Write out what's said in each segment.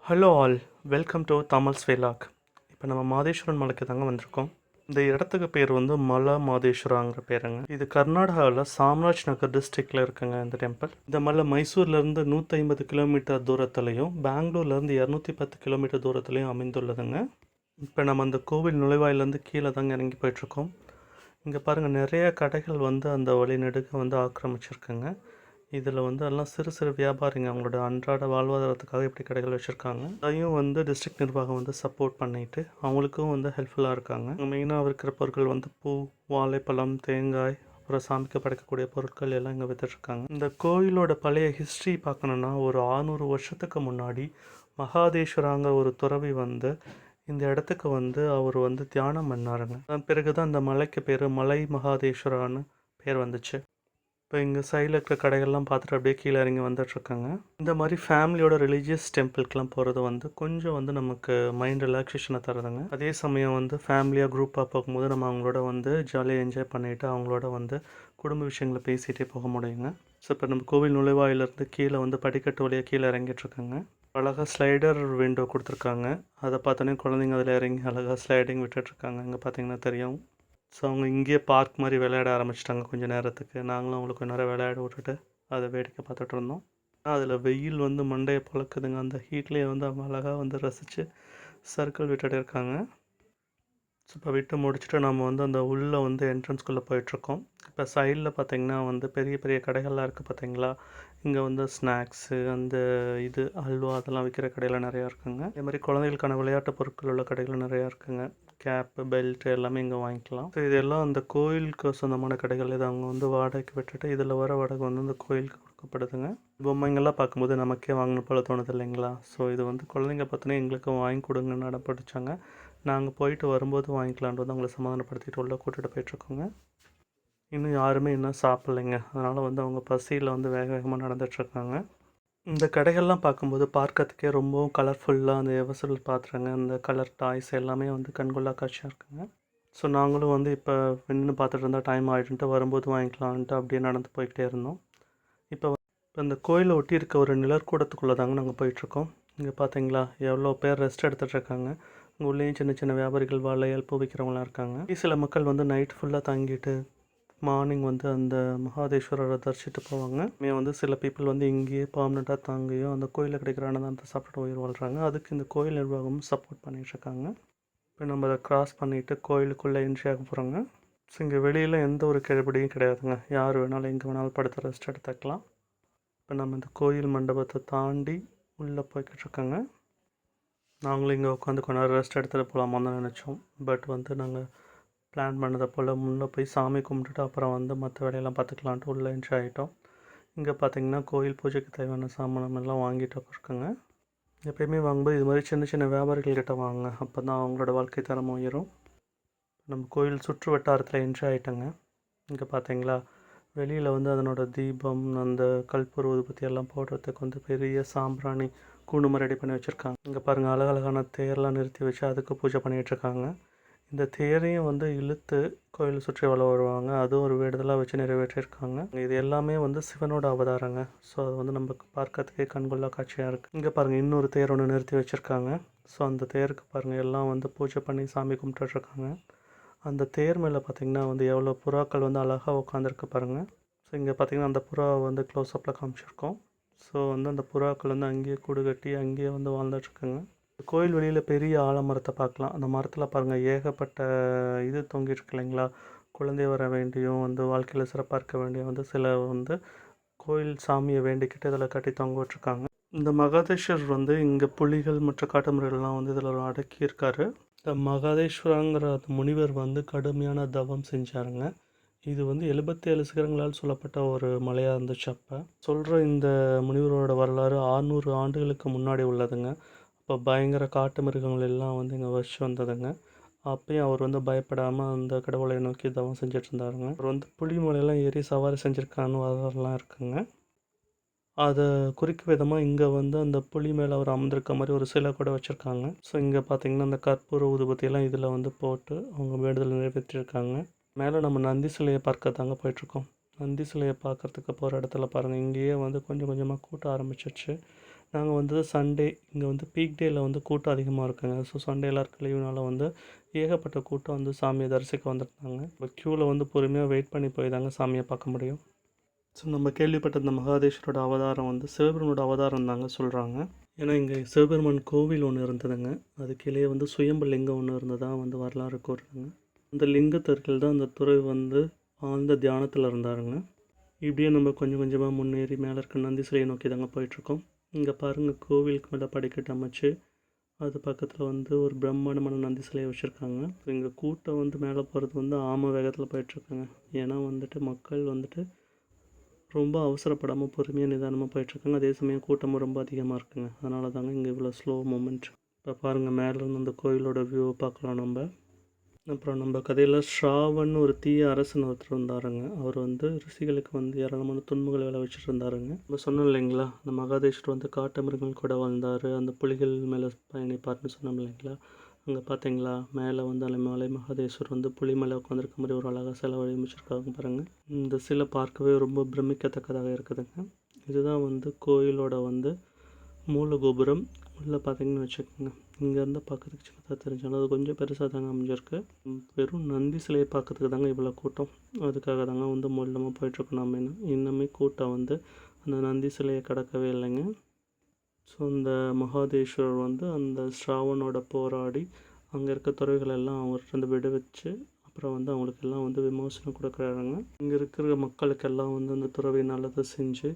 Hello all, welcome to Tamils vlog. இப்போ நம்ம மாதேஸ்வரன் மலைக்கு தாங்க வந்திருக்கோம். இந்த இடத்துக்கு பேர் வந்து மலை மாதேஸ்வராங்கிற பேருங்க. இது கர்நாடகாவில் சாம்ராஜ் நகர் டிஸ்ட்ரிக்டில் இருக்குங்க இந்த டெம்பிள். இந்த மலை மைசூர்லேருந்து 150 கிலோமீட்டர் தூரத்துலையும் பெங்களூர்லேருந்து 210 கிலோமீட்டர் தூரத்துலையும் அமைந்துள்ளதுங்க. இப்போ நம்ம அந்த கோவில் நுழைவாயிலேருந்து கீழே தாங்க இறங்கி போயிட்டுருக்கோம். இங்கே பாருங்கள், நிறைய கடைகள் வந்து அந்த வழி நெடுக வந்து ஆக்கிரமிச்சிருக்குங்க. இதில் வந்து எல்லாம் சிறு சிறு வியாபாரிங்க அவங்களோட அன்றாட வாழ்வாதாரத்துக்காக இப்படி கடைகள் வச்சுருக்காங்க. அதையும் வந்து டிஸ்ட்ரிக்ட் நிர்வாகம் வந்து சப்போர்ட் பண்ணிவிட்டு அவங்களுக்கும் வந்து ஹெல்ப்ஃபுல்லாக இருக்காங்க. மெயினாக இருக்கிற பொருட்கள் வந்து பூ, வாழைப்பழம், தேங்காய், அப்புறம் சாமிக்கு படைக்கக்கூடிய பொருட்கள் எல்லாம் இங்கே வித்துட்ருக்காங்க. இந்த கோயிலோட பழைய ஹிஸ்ட்ரி பார்க்கணுன்னா, ஒரு 600 வருஷத்துக்கு முன்னாடி மகாதேஸ்வராங்க ஒரு துறவி வந்து இந்த இடத்துக்கு வந்து அவர் வந்து தியானம் பண்ணாருங்க. அதன் பிறகு தான் இந்த மலைக்கு பேர் மலை மகாதேஸ்வரான்னு பேர் வந்துச்சு. இப்போ இங்கே சைடில் இருக்கிற கடைகள்லாம் பார்த்துட்டு அப்படியே கீழே இறங்கி வந்துட்டுருக்காங்க. இந்த மாதிரி ஃபேமிலியோட ரிலீஜியஸ் டெம்பிள்க்கெலாம் போகிறது வந்து கொஞ்சம் வந்து நமக்கு மைண்ட் ரிலாக்ஸேஷனை தருதுங்க. அதே சமயம் வந்து ஃபேமிலியாக குரூப்பாக போகும்போது நம்ம அவங்களோட வந்து ஜாலியாக என்ஜாய் பண்ணிவிட்டு அவங்களோட வந்து குடும்ப விஷயங்களை பேசிகிட்டே போக முடியுங்க. ஸோ இப்போ நம்ம கோவில் நுழைவாயிலிருந்து கீழே வந்து படிக்கட்டு வழியாக கீழே இறங்கிட்டுருக்காங்க. அழகாக ஸ்லைடர் விண்டோ கொடுத்துருக்காங்க. அதை பார்த்தோன்னே குழந்தைங்க அதில் இறங்கி அழகாக ஸ்லைடிங் விட்டுட்ருக்காங்க. இங்கே பார்த்தீங்கன்னா தெரியும். ஸோ அவங்க இங்கேயே பார்க் மாதிரி விளையாட ஆரம்பிச்சிட்டாங்க கொஞ்சம் நேரத்துக்கு. நாங்களும் அவங்களுக்கு கொஞ்சம் நேரம் விளையாட விட்டுட்டு அதை வேடிக்கை பார்த்துட்டு இருந்தோம். அதில் வெயில் வந்து மண்டையை பழக்குதுங்க. அந்த ஹீட்லேயே வந்து அவங்க அழகாக வந்து ரசித்து சர்க்கிள் விட்டுட்டு இருக்காங்க. ஸோ இப்போ விட்டு முடிச்சுட்டு நம்ம வந்து அந்த உள்ளே வந்து என்ட்ரன்ஸ்குள்ளே போயிட்டுருக்கோம். இப்போ சைடில் பார்த்திங்கன்னா வந்து பெரிய பெரிய கடைகள்லாம் இருக்குது பார்த்தீங்களா. இங்கே வந்து ஸ்நாக்ஸு, அந்த இது அல்வா அதெல்லாம் விற்கிற கடையெல்லாம் நிறையா இருக்குங்க. அதே மாதிரி குழந்தைகளுக்கான விளையாட்டு பொருட்கள் உள்ள கடைகள் நிறையா இருக்குங்க. கேப்பு, பெல்ட்டு எல்லாமே இங்கே வாங்கிக்கலாம். ஸோ இதெல்லாம் அந்த கோயிலுக்கு சொந்தமான கடைகள். இதை அவங்க வந்து வாடகைக்கு விட்டுட்டு இதில் வர வாடகை வந்து அந்த கோயிலுக்கு கொடுக்கப்படுதுங்க. பொம்மைங்கள்லாம் பார்க்கும்போது நமக்கே வாங்கணும் போல தோணுது இல்லைங்களா. ஸோ இது வந்து குழந்தைங்க பார்த்தோன்னே எங்களுக்கு வாங்கி கொடுங்கன்னு அடம் பிடிச்சாங்க. நாங்கள் போயிட்டு வரும்போது வாங்கிக்கலான்ட்டு வந்து அவங்கள சமாதானப்படுத்திட்டு உள்ளே கூட்டிகிட்டு போயிட்டுருக்கோங்க. இன்னும் யாருமே இன்னும் சாப்பிட்லைங்க. அதனால் வந்து அவங்க பசியில் வந்து வேக வேகமாக நடந்துகிட்ருக்காங்க. இந்த கடைகள்லாம் பார்க்கும்போது பார்க்கறதுக்கே ரொம்பவும் கலர்ஃபுல்லாக அந்த எவசல் பாத்திரங்க, அந்த கலர் டாய்ஸ் எல்லாமே வந்து கண்கொள்ளா காட்சியாக இருக்குங்க. ஸோ நாங்களும் வந்து இப்போ நின்று பார்த்துட்டு இருந்தால் டைம் ஆகிடுன்ட்டு வரும்போது வாங்கிக்கலான்ட்டு அப்படியே நடந்து போய்கிட்டே இருந்தோம். இப்போ இந்த கோயிலை ஒட்டி இருக்க ஒரு நிழற்கூடத்துக்குள்ளே தாங்க நாங்கள் போயிட்டுருக்கோம். இங்கே பார்த்தீங்களா எவ்வளோ பேர் ரெஸ்ட் எடுத்துகிட்டு இருக்காங்க. இங்கே உள்ளேயும் சின்ன சின்ன வியாபாரிகள் வளையல் பூ விற்கிறவங்களாம் இருக்காங்க. சில மக்கள் வந்து நைட் ஃபுல்லாக தங்கிட்டு மார்னிங் வந்து அந்த மகாதேஸ்வரரை தரிசிட்டு போவாங்க. வந்து சில பீப்புள் வந்து இங்கேயே பர்மனெண்ட்டாக தாங்கியும் அந்த கோயிலில் கிடைக்கிற அன்னதானத்தை சாப்பிட்டு உயிர் வாழ்கிறாங்க. அதுக்கு இந்த கோயில் நிர்வாகமும் சப்போர்ட் பண்ணிகிட்ருக்காங்க. இப்போ நம்ம அதை க்ராஸ் பண்ணிவிட்டு கோயிலுக்குள்ளே என்ட்ரி ஆக போகிறோங்க. ஸோ இங்கே வெளியில் எந்த ஒரு கெடுபிடியும் கிடையாதுங்க. யார் வேணாலும் எங்கே வேணாலும் படுத்து ரெஸ்ட் எடுத்துக்கலாம். இப்போ நம்ம இந்த கோயில் மண்டபத்தை தாண்டி உள்ளே போய்கிட்ருக்காங்க. நாங்களும் இங்கே உட்காந்து கொஞ்ச நேரம் ரெஸ்ட் எடுத்துகிட்டு போகலாமான்னு தான் நினச்சோம். பட் வந்து நாங்கள் பிளான் பண்ணதை போல் முன்னே போய் சாமி கும்பிட்டுட்டு அப்புறம் வந்து மற்ற வேலையெல்லாம் பார்த்துக்கலான்ட்டு உள்ளே என்ட்ரி ஆகிட்டோம். இங்கே பார்த்திங்கன்னா கோயில் பூஜைக்கு தேவையான சாமானம் எல்லாம் வாங்கிட்டு இருக்குங்க. எப்போயுமே வாங்கும்போது இது மாதிரி சின்ன சின்ன வியாபாரிகள்கிட்ட வாங்க, அப்போ தான் அவங்களோட வாழ்க்கை தரம் உயரும். நம்ம கோயில் சுற்று வட்டாரத்தில் என்ட்ரி ஆகிட்டோங்க. இங்கே பார்த்தீங்களா வெளியில் வந்து அதனோட தீபம், அந்த கற்பூர ஊதுபத்தி எல்லாம் போடுறதுக்கு வந்து பெரிய சாம்பிராணி கூணுமை ரெடி பண்ணி வச்சுருக்காங்க. இங்கே பாருங்கள், அழகழகான தேரெலாம் நிறுத்தி வச்சு அதுக்கு பூஜை பண்ணிகிட்ருக்காங்க. இந்த தேரையும் வந்து இழுத்து கோயிலை சுற்றி வள வருவாங்க. அதுவும் ஒரு வேண்டுதலாக வச்சு நிறைவேற்றியிருக்காங்க. இது எல்லாமே வந்து சிவனோட அவதாரங்க. ஸோ அது வந்து நம்ம பார்க்கறதுக்கே கண்கொள்ளா காட்சியாக இருக்குது. இங்கே பாருங்கள், இன்னொரு தேர் ஒன்று நிறுத்தி வச்சுருக்காங்க. ஸோ அந்த தேருக்கு பாருங்கள் எல்லாம் வந்து பூஜை பண்ணி சாமி கும்பிட்டுட்ருக்காங்க. அந்த தேர் மேலே பார்த்திங்கன்னா வந்து எவ்வளோ புறாக்கள் வந்து அழகாக உட்காந்துருக்கு பாருங்கள். ஸோ இங்கே பார்த்திங்கன்னா அந்த புறாவை வந்து க்ளோஸ்அப்பில் காமிச்சிருக்கோம். ஸோ வந்து அந்த புறாக்கள் வந்து அங்கேயே கூடு கட்டி அங்கேயே வந்து வாழ்ந்துட்டுருக்குங்க. கோயில் வெளியில் பெரிய ஆலமரத்தை பார்க்கலாம். அந்த மரத்தில் பாருங்கள் ஏகப்பட்ட இது தொங்கிட்டு இல்லைங்களா. குழந்தை வர வேண்டியும் வந்து வாழ்க்கையில் சிறப்பாக இருக்க வேண்டியும் வந்து சில வந்து கோயில் சாமியை வேண்டிக்கிட்டு இதில் கட்டி தொங்க விட்ருக்காங்க. இந்த மகாதேஸ்வர் வந்து இங்கே புலிகள் மற்ற காட்டுமிராலாம் வந்து இதில் அடக்கியிருக்காரு. இந்த மகாதேஸ்வராங்கிற அந்த முனிவர் வந்து கடுமையான தவம் செஞ்சாருங்க. இது வந்து 77 சிகரங்களால் சொல்லப்பட்ட ஒரு மலையாக இருந்துச்சு. அப்போ சொல்கிற இந்த முனிவரோட வரலாறு 600 ஆண்டுகளுக்கு முன்னாடி உள்ளதுங்க. இப்போ பயங்கர காட்டு மிருகங்கள் எல்லாம் வந்து இங்கே வச்சு வந்ததுங்க. அப்பயும் அவர் வந்து பயப்படாமல் அந்த கடவுளை நோக்கி தவம் செஞ்சுட்டு இருந்தாருங்க. அவர் வந்து புலி மலையெல்லாம் ஏறி சவாரி செஞ்சுருக்கான்னு வரலாறுலாம் இருக்குங்க. அதை குறிக்கும் விதமாக இங்கே வந்து அந்த புலி மேலே அவர் அமர்ந்திருக்க மாதிரி ஒரு சிலை கூட வச்சுருக்காங்க. ஸோ இங்கே பார்த்திங்கன்னா அந்த கற்பூர ஊதுபத்தியெல்லாம் இதில் வந்து போட்டு அவங்க வேண்டுதல் நிறைவேற்றியிருக்காங்க. மேலே நம்ம நந்தி சிலையை பார்க்க தாங்க போயிட்டுருக்கோம். நந்தி சிலையை பார்க்குறதுக்கு போகிற இடத்துல பாருங்கள், இங்கேயே வந்து கொஞ்சம் கொஞ்சமாக கூட்ட ஆரம்பிச்சிருச்சு. நாங்கள் வந்து சண்டே இங்கே வந்து பீக் டேயில் வந்து கூட்டம் அதிகமாக இருக்குங்க. ஸோ சண்டே எல்லாருக்கும் லீவுனால வந்து ஏகப்பட்ட கூட்டம் வந்து சாமியை தரிசிக்க வந்திருந்தாங்க. இப்போ க்யூவில் வந்து பொறுமையாக வெயிட் பண்ணி போய் தாங்க சாமியை பார்க்க முடியும். ஸோ நம்ம கேள்விப்பட்ட இந்த மகாதேஸ்வரோட அவதாரம் வந்து சிவபெருமனோட அவதாரம் தாங்க சொல்கிறாங்க. ஏன்னா இங்கே சிவபெருமான் கோவில் ஒன்று இருந்ததுங்க. அது கீழே வந்து சுயம்பு லிங்கம் ஒன்று இருந்ததாக வந்து வரலாறு கூறுறாங்க. அந்த லிங்கத்திற்கில் தான் அந்த துறை வந்து ஆழ்ந்த தியானத்தில் இருந்தாருங்க. இப்படியே நம்ம கொஞ்சம் கொஞ்சமாக முன்னேறி மேலே இருக்க நந்தி சிலையை நோக்கி தாங்க போயிட்டுருக்கோம். இங்கே பாருங்கள், கோவிலுக்கு மேலே படிக்கட்டு அமைச்சு அது பக்கத்தில் வந்து ஒரு பிரம்மாண்டமான நந்தி சிலையை வச்சுருக்காங்க. இங்கே கூட்டம் வந்து மேலே போகிறது வந்து ஆம வேகத்தில் போயிட்டுருக்காங்க. ஏன்னா வந்துட்டு மக்கள் வந்துட்டு ரொம்ப அவசரப்படாமல் பொறுமையாக நிதானமாக போயிட்டுருக்காங்க. அதே சமயம் கூட்டமும் ரொம்ப அதிகமாக இருக்குங்க. அதனால தாங்க இங்கே இவ்வளோ ஸ்லோ மூமெண்ட். இப்போ பாருங்கள், மேலேருந்து அந்த கோயிலோட வியூவை பார்க்கலாம் நம்ம. அப்புறம் நம்ம கதையில் ஸ்ராவன் ஒரு தீய அரசன் ஒருத்தர் இருந்தாருங்க. அவர் வந்து ரிஷிகளுக்கு வந்து ஏராளமான துன்பங்களை விளைவிச்சிட்டு இருந்தாருங்க. நம்ம சொன்னோம் இல்லைங்களா, அந்த மகாதேஸ்வர் வந்து காட்டு மிருகங்கள் கூட வாழ்ந்தார், அந்த புலிகள் மேலே பயணிப்பார்னு சொன்னோம் இல்லைங்களா. அங்கே பார்த்தீங்களா, மேலே வந்து அந்த மலை மகாதேஸ்வர் வந்து புலி மேலே உட்காந்துருக்க மாதிரி ஒரு அழகாக சிலை வடிவமைச்சிருக்காங்க பாருங்கள். இந்த சிலை பார்க்கவே ரொம்ப பிரமிக்கத்தக்கதாக இருக்குதுங்க. இதுதான் வந்து கோயிலோட வந்து மூல கோபுரம். உள்ளே பார்த்தீங்கன்னு வச்சுக்கோங்க, இங்கேருந்து பார்க்கறதுக்கு சின்னதாக தெரிஞ்சாலும் அது கொஞ்சம் பெருசாக தாங்க அமைஞ்சிருக்கு. வெறும் நந்தி சிலையை பார்க்கறதுக்கு தாங்க இவ்வளோ கூட்டம். அதுக்காக தாங்க வந்து மொல்லமாக போயிட்டுருக்கோம். நம்ம இன்னுமே கூட்டம் வந்து அந்த நந்தி சிலையை கடக்கவே இல்லைங்க. ஸோ இந்த மகாதேஸ்வரர் வந்து அந்த ஸ்ராவனோட போராடி அங்கே இருக்க துறைகள் எல்லாம் அவங்கள்ட்ட விடுவிச்சு அப்புறம் வந்து அவங்களுக்கெல்லாம் வந்து விமோசனம் கொடுக்குறாங்க. இங்கே இருக்கிற மக்களுக்கெல்லாம் வந்து அந்த துறவி நல்லதை செஞ்சு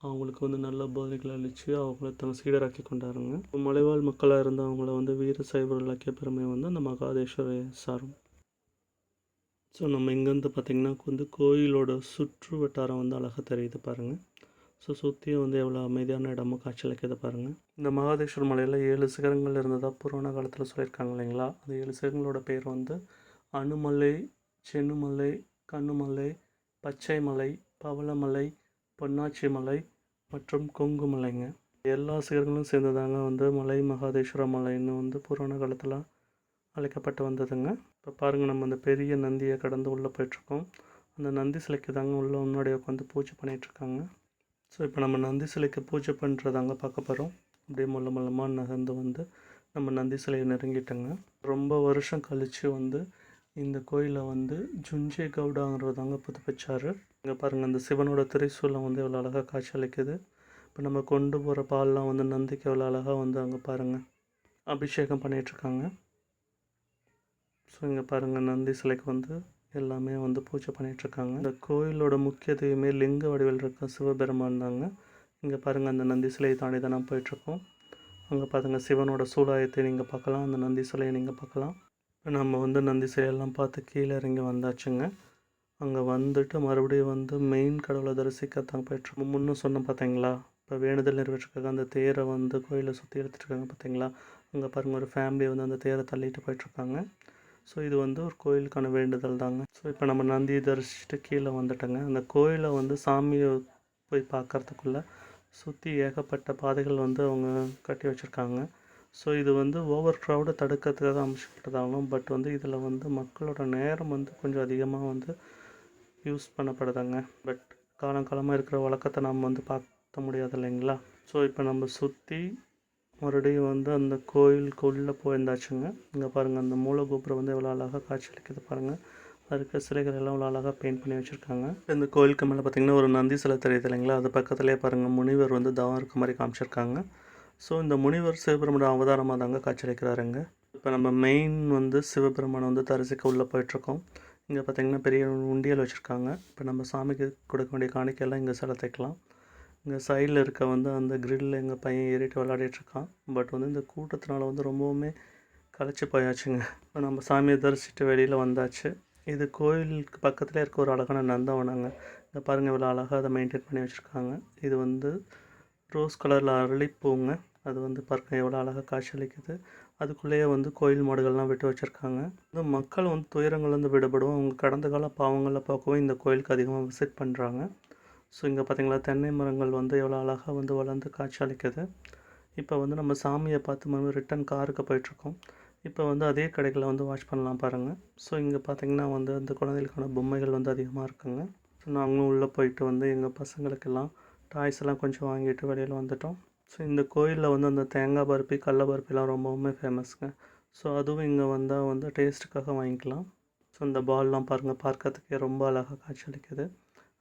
அவங்களுக்கு வந்து நல்ல போதைகளை அளித்து அவங்கள தங்க சீடராக்கி கொண்டாருங்க. மலைவாழ் மக்களாக இருந்த அவங்கள வந்து வீர சைவர்களாக்கிய பெருமை வந்து அந்த மகாதேஸ்வரை சாரும். ஸோ நம்ம இங்கேருந்து பார்த்திங்கன்னா வந்து கோயிலோட சுற்று வட்டாரம் வந்து அழகாக தெரியுது பாருங்கள். ஸோ சுற்றியும் வந்து எவ்வளோ அமைதியான இடமும் காட்சியளிக்கிறது பாருங்கள். இந்த மகாதேஸ்வர் மலையில் 7 சிகரங்கள் இருந்ததாக புராண காலத்தில் சொல்லியிருக்காங்க இல்லைங்களா. அந்த 7 சிகரங்களோட பேர் வந்து அனுமலை, சென்னுமலை, கண்ணுமலை, பச்சை மலை, பவளமலை, பொன்னாச்சி மலை மற்றும் கொங்கு மலைங்க. எல்லா சிகரங்களும் சேர்ந்ததாங்க வந்து மலை மகாதேஸ்வர மலைன்னு வந்து புராண காலத்தில் அழைக்கப்பட்டு வந்ததுங்க. இப்போ பாருங்கள், நம்ம அந்த பெரிய நந்தியை கடந்து உள்ளே போயிட்டுருக்கோம். அந்த நந்தி சிலைக்கு தாங்க உள்ளே முன்னாடி உட்காந்து பூஜை பண்ணிகிட்ருக்காங்க. ஸோ இப்போ நம்ம நந்தி சிலைக்கு பூஜை பண்ணுறதாங்க பார்க்க போகிறோம். அப்படியே மொல்லமாக நகர்ந்து வந்து நம்ம நந்தி சிலையை நெருங்கிட்டோங்க. ரொம்ப வருஷம் கழித்து வந்து இந்த கோயிலை வந்து ஜுஞ்சே கவுடாங்கிறதாங்க புதுப்பிச்சார். இங்கே பாருங்கள், அந்த சிவனோட திரிசூலம் வந்து எவ்வளோ அழகாக காட்சி அளிக்குது. இப்போ நம்ம கொண்டு போகிற பால்லாம் வந்து நந்திக்கு எவ்வளோ அழகாக வந்து அங்கே பாருங்கள் அபிஷேகம் பண்ணிகிட்ருக்காங்க. ஸோ இங்கே பாருங்கள், நந்தி சிலைக்கு வந்து எல்லாமே வந்து பூஜை பண்ணிகிட்ருக்காங்க. இந்த கோயிலோட முக்கிய தெய்வமே லிங்க வடிவில் இருக்க சிவபெருமான் தாங்க. இங்கே பாருங்கள், அந்த நந்தி சிலையை தாண்டி தான் போயிட்டுருக்கோம். அங்கே பாருங்கள், சிவனோட சூலாயத்தை நீங்கள் பார்க்கலாம், அந்த நந்தி சிலையை நீங்கள் பார்க்கலாம். இப்போ நம்ம வந்து நந்தி சிலையெல்லாம் பார்த்து கீழே இறங்கி வந்தாச்சுங்க. அங்கே வந்துட்டு மறுபடியும் வந்து மெயின் கடவுளை தரிசிக்கத்தான் போயிட்டுருக்கோம். முன்னும் சொன்ன பார்த்தீங்களா, இப்போ வேண்டுதல் நிறைவேற்றிருக்காங்க. அந்த தேரை வந்து கோயிலை சுற்றி எடுத்துகிட்ருக்காங்க பார்த்தீங்களா. அங்கே பாருங்கள், ஒரு ஃபேமிலி வந்து அந்த தேரை தள்ளிட்டு போயிட்டுருக்காங்க. ஸோ இது வந்து ஒரு கோயிலுக்கான வேண்டுதல் தாங்க. ஸோ இப்போ நம்ம நந்தியை தரிசிச்சுட்டு கீழே வந்துட்டோங்க. அந்த கோயிலை வந்து சாமியை போய் பார்க்குறதுக்குள்ளே சுற்றி ஏகப்பட்ட பாதைகள் வந்து அவங்க கட்டி வச்சுருக்காங்க. ஸோ இது வந்து ஓவர் க்ரௌடை தடுக்கிறதுக்காக அமைச்சப்பட்டதாலும், பட் வந்து இதில் வந்து மக்களோட நேரம் வந்து கொஞ்சம் அதிகமாக வந்து யூஸ் பண்ணப்படுதாங்க. பட் காலங்காலமாக இருக்கிற வழக்கத்தை நம்ம வந்து பார்க்க முடியாது இல்லைங்களா. ஸோ இப்போ நம்ம சுற்றி மறுபடியும் வந்து அந்த கோயிலுக்குள்ளே போயிருந்தாச்சுங்க. இங்கே பாருங்கள், அந்த மூல கோபுரம் வந்து எவ்வளோ அழகாக காட்சியளிக்குது பாருங்கள். அதுக்கு சிலைகள் எல்லாம் எவ்வளோ அழகாக பெயிண்ட் பண்ணி வச்சுருக்காங்க. இந்த கோயிலுக்கு மேலே பார்த்திங்கன்னா ஒரு நந்தி சிலை தெரியுது இல்லைங்களா. அது பக்கத்துலேயே பாருங்கள், முனிவர் வந்து தவம் இருக்க மாதிரி காமிச்சிருக்காங்க. ஸோ இந்த முனிவர் சிவபெருமானோட அவதாரமாக தாங்க காட்சியளிக்கிறாருங்க. இப்போ நம்ம மெயின் வந்து சிவபெருமானை வந்து தரிசிக்க உள்ளே போயிட்டுருக்கோம். இங்கே பார்த்திங்கன்னா பெரிய உண்டியல் வச்சுருக்காங்க. இப்போ நம்ம சாமிக்கு கொடுக்க வேண்டிய காணிக்கையெல்லாம் இங்கே செலுத்திக்கலாம். இங்கே சைடில் இருக்க வந்து அந்த கிரில்லில் எங்கள் பையன் ஏறிட்டு விளையாடிட்டுருக்கான். பட் வந்து இந்த கூட்டத்தினால வந்து ரொம்பவுமே களைச்சி போயாச்சுங்க. இப்போ நம்ம சாமியை தரிசிட்டு வெளியில் வந்தாச்சு. இது கோயிலுக்கு பக்கத்தில் இருக்க ஒரு அழகான நந்தவனங்க. இங்கே பாருங்கள், இவ்வளோ அழகாக அதை மெயின்டைன் பண்ணி வச்சுருக்காங்க. இது வந்து ரோஸ் கலரில் அரளிப்பூங்க. அது வந்து பார்க்க எவ்வளோ அழகாக காட்சியளிக்குது. அதுக்குள்ளேயே வந்து கோயில் மாடுகள்லாம் விட்டு வச்சுருக்காங்க. இந்த மக்கள் வந்து துயரங்கள்லேருந்து விடுபடும் அவங்க கடந்த கால பாவங்களில் பார்க்கவும் இந்த கோயிலுக்கு அதிகமாக விசிட் பண்ணுறாங்க. ஸோ இங்கே பார்த்திங்களா, தென்னை மரங்கள் வந்து எவ்வளோ அழகாக வந்து வளர்ந்து காட்சி அளிக்குது. இப்போ வந்து நம்ம சாமியை பார்த்து மறுபடியும் ரிட்டன் காருக்கு போயிட்டுருக்கோம். இப்போ வந்து அதே கடைகளை வந்து வாட்ச் பண்ணலாம் பாருங்கள். ஸோ இங்கே பார்த்திங்கன்னா வந்து அந்த குழந்தைகளுக்கான பொம்மைகள் வந்து அதிகமாக இருக்குங்க. ஸோ நாங்களும் உள்ளே போயிட்டு வந்து எங்கள் பசங்களுக்கெல்லாம் டாய்ஸ் எல்லாம் கொஞ்சம் வாங்கிட்டு வெளியில் வந்துட்டோம். ஸோ இந்த கோயிலில் வந்து அந்த தேங்காய் பர்ஃபி கடல பர்ஃபிலாம் ரொம்பவுமே ஃபேமஸ்ங்க. ஸோ அதுவும் இங்கே வந்தால் வந்து டேஸ்ட்டுக்காக வாங்கிக்கலாம். ஸோ இந்த பால்லாம் பாருங்கள், பார்க்கறதுக்கே ரொம்ப அழகாக காட்சியளிக்குது.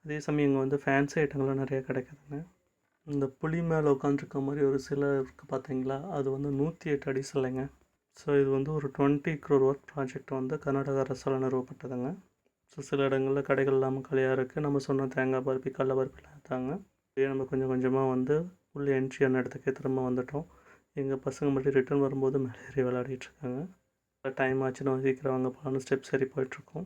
அதே சமயம் இங்கே வந்து ஃபேன்சி ஐட்டங்கள்லாம் நிறைய கிடைக்குதுங்க. இந்த புலி மேலே உட்காந்துருக்க மாதிரி ஒரு சிலை இருக்குது பார்த்தீங்களா, அது வந்து 108 அடி சிலைங்க. ஸோ இது வந்து ஒரு 20 crore ஒர்க் ப்ராஜெக்ட் வந்து கர்நாடக அரசால் நிறுவப்பட்டதுங்க. ஸோ சில இடங்களில் கடைகள் இல்லாமல் காலியாக இருக்குது. நம்ம சொன்ன தேங்காய் பருப்பி கடல பருப்பிலாம் எடுத்தாங்க. இதே நம்ம கொஞ்சம் கொஞ்சமாக வந்து உள்ளே என்ட்ரி ஆன இடத்துக்கே திரும்ப வந்துட்டோம். எங்கள் பசங்க மட்டும் ரிட்டர்ன் வரும்போது மேலே ஏறி விளையாடிட்டுருக்காங்க. டைம் ஆச்சு, நம்ம சீக்கிரம் வாங்க போகலான்னு ஸ்டெப்ஸ் ஏறி போயிட்டுருக்கோம்.